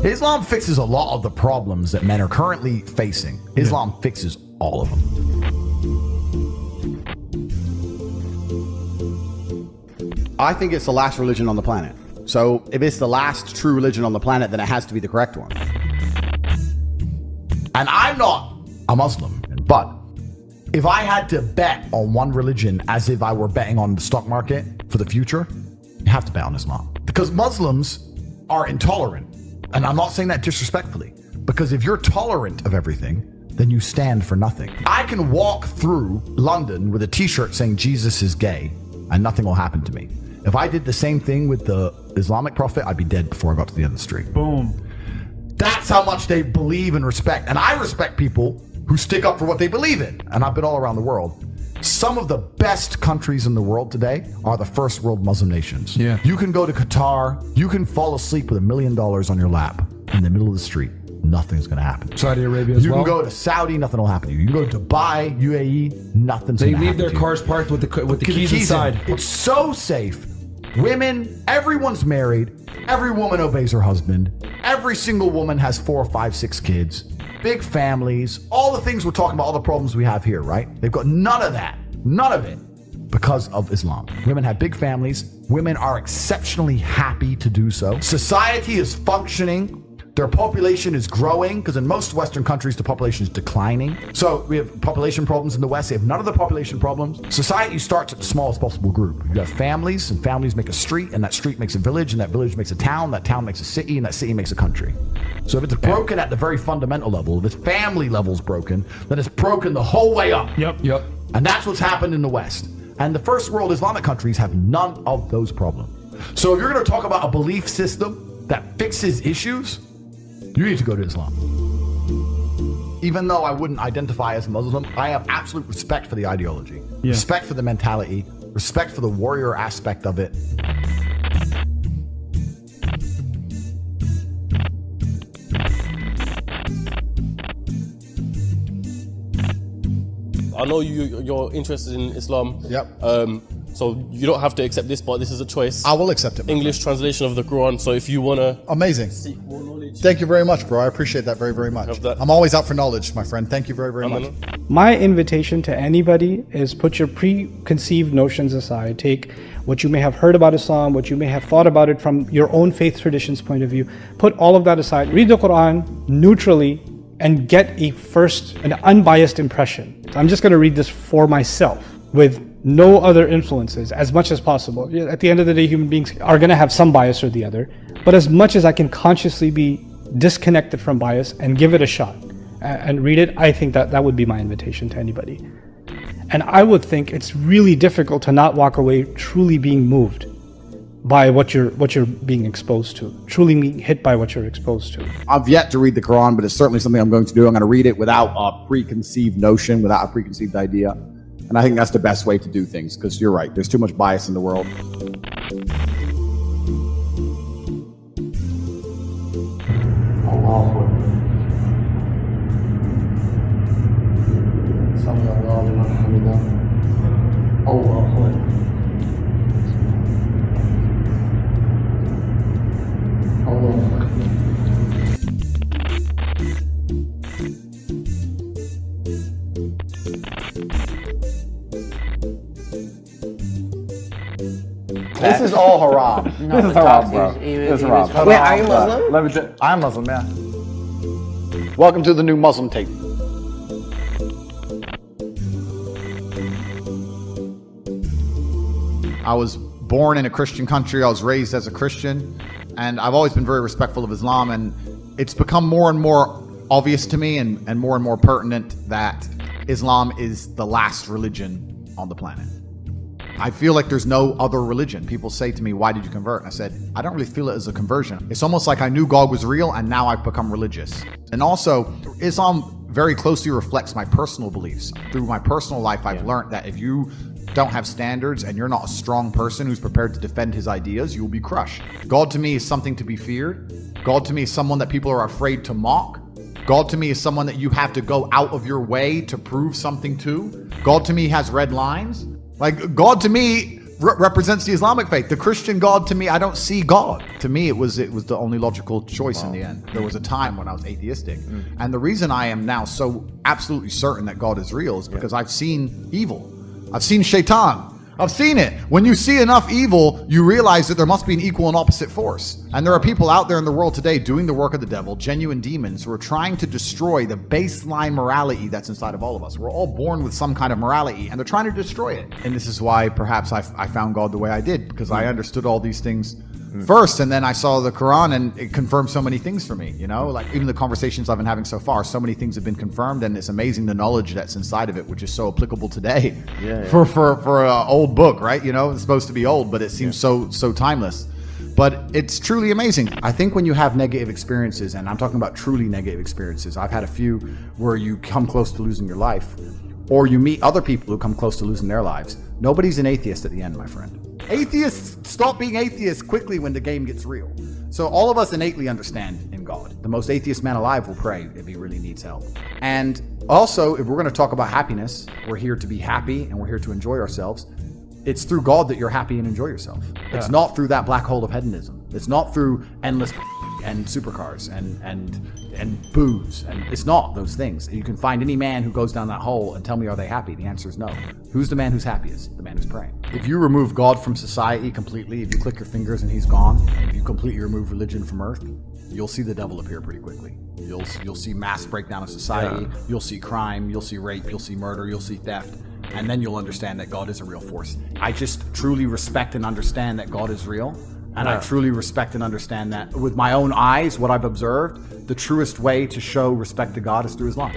Islam fixes a lot of the problems that men are currently facing. Islam fixes all of them. I think it's the last religion on the planet. So if it's the last true religion on the planet, then it has to be the correct one. And I'm not a Muslim, but if I had to bet on one religion as if I were betting on the stock market for the future, you have to bet on Islam. Because Muslims are intolerant. And I'm not saying that disrespectfully, because if you're tolerant of everything, then you stand for nothing. I can walk through London with a t-shirt saying Jesus is gay and nothing will happen to me. If I did the same thing with the Islamic prophet, I'd be dead before I got to the end of the street. Boom. That's how much they believe and respect. And I respect people who stick up for what they believe in. And I've been all around the world. Some of the best countries in the world today are the first world Muslim nations. Yeah. You can go to Qatar, you can fall asleep with $1 million on your lap in the middle of the street. Nothing's going to happen. Saudi Arabia as well. You can go to Saudi, nothing will happen to you. You can go to Dubai, UAE, nothing's They going to happen leave their to you. cars parked with the keys inside. It's so safe. Women, everyone's married. Every woman obeys her husband. Every single woman has 4, 5, 6 kids. Big families. All the things we're talking about, all the problems we have here, right? They've got none of that. None of it. Because of Islam. Women have big families. Women are exceptionally happy to do so. Society is functioning. Their population is growing, because in most Western countries, the population is declining. So we have population problems in the West. They have none of the population problems. Society starts at the smallest possible group. You have families, and families make a street, and that street makes a village, and that village makes a town, that town makes a city, and that city makes a country. So if it's broken at the very fundamental level, if its family level's broken, then it's broken the whole way up. Yep. And that's what's happened in the West. And the first world Islamic countries have none of those problems. So if you're going to talk about a belief system that fixes issues, you need to go to Islam. Even though I wouldn't identify as Muslim, I have absolute respect for the ideology, respect for the mentality, respect for the warrior aspect of it. I know you're interested in Islam. Yep. So you don't have to accept this, but this is a choice. I will accept it. English translation of the Quran. So if you want to Amazing. seek more knowledge. Thank you very much, bro. I appreciate that very, very much. Have that. I'm always out for knowledge, my friend. Thank you very, very much. My invitation to anybody is put your preconceived notions aside. Take what you may have heard about Islam, what you may have thought about it from your own faith tradition's point of view. Put all of that aside. Read the Quran neutrally and get an unbiased impression. So I'm just going to read this for myself with no other influences as much as possible. At the end of the day, human beings are going to have some bias or the other, but as much as I can consciously be disconnected from bias and give it a shot and read it, I think that would be my invitation to anybody. And I would think it's really difficult to not walk away truly being moved by what you're being exposed to, truly being hit by what you're exposed to. I've yet to read the Quran, but it's certainly something I'm going to do. I'm going to read it without a preconceived notion, without a preconceived idea. And I think that's the best way to do things, because you're right. There's too much bias in the world. This is all haram. No, this is haram, bro. This is haram. Wait, are you Muslim? I'm Muslim, yeah. Welcome to the new Muslim tape. I was born in a Christian country. I was raised as a Christian, and I've always been very respectful of Islam, and it's become more and more obvious to me and more pertinent that Islam is the last religion on the planet. I feel like there's no other religion. People say to me, why did you convert? And I said, I don't really feel it as a conversion. It's almost like I knew God was real and now I've become religious. And also, Islam very closely reflects my personal beliefs. Through my personal life, I've learned that if you don't have standards and you're not a strong person who's prepared to defend his ideas, you will be crushed. God to me is something to be feared. God to me is someone that people are afraid to mock. God to me is someone that you have to go out of your way to prove something to. God to me has red lines. Like, God to me represents the Islamic faith. The Christian God, to me, I don't see God. To me, it was the only logical choice in the end. There was a time when I was atheistic. And the reason I am now so absolutely certain that God is real is because I've seen evil. I've seen shaitan. I've seen it. When you see enough evil, you realize that there must be an equal and opposite force. And there are people out there in the world today doing the work of the devil, genuine demons, who are trying to destroy the baseline morality that's inside of all of us. We're all born with some kind of morality, and they're trying to destroy it. And this is why perhaps I found God the way I did, because I understood all these things first, and then I saw the Quran, and it confirmed so many things for me. You know, like even the conversations I've been having so far, so many things have been confirmed, and it's amazing the knowledge that's inside of it, which is so applicable today. For an old book, right? You know, it's supposed to be old, but it seems so timeless. But it's truly amazing. I think when you have negative experiences, and I'm talking about truly negative experiences, I've had a few where you come close to losing your life, or you meet other people who come close to losing their lives. Nobody's an atheist at the end, my friend. Atheists stop being atheists quickly when the game gets real. So all of us innately understand in God. The most atheist man alive will pray if he really needs help. And also, if we're going to talk about happiness, we're here to be happy and we're here to enjoy ourselves. It's through God that you're happy and enjoy yourself. It's not through that black hole of hedonism. It's not through endless and supercars and booze. And it's not those things. You can find any man who goes down that hole and tell me, are they happy? The answer is no. Who's the man who's happiest? The man who's praying. If you remove God from society completely, if you click your fingers and he's gone, if you completely remove religion from earth, you'll see the devil appear pretty quickly. You'll see mass breakdown of society. You'll see crime. You'll see rape. You'll see murder. You'll see theft. And then you'll understand that God is a real force. I just truly respect and understand that God is real. And I truly respect and understand that with my own eyes, what I've observed, the truest way to show respect to God is through Islam.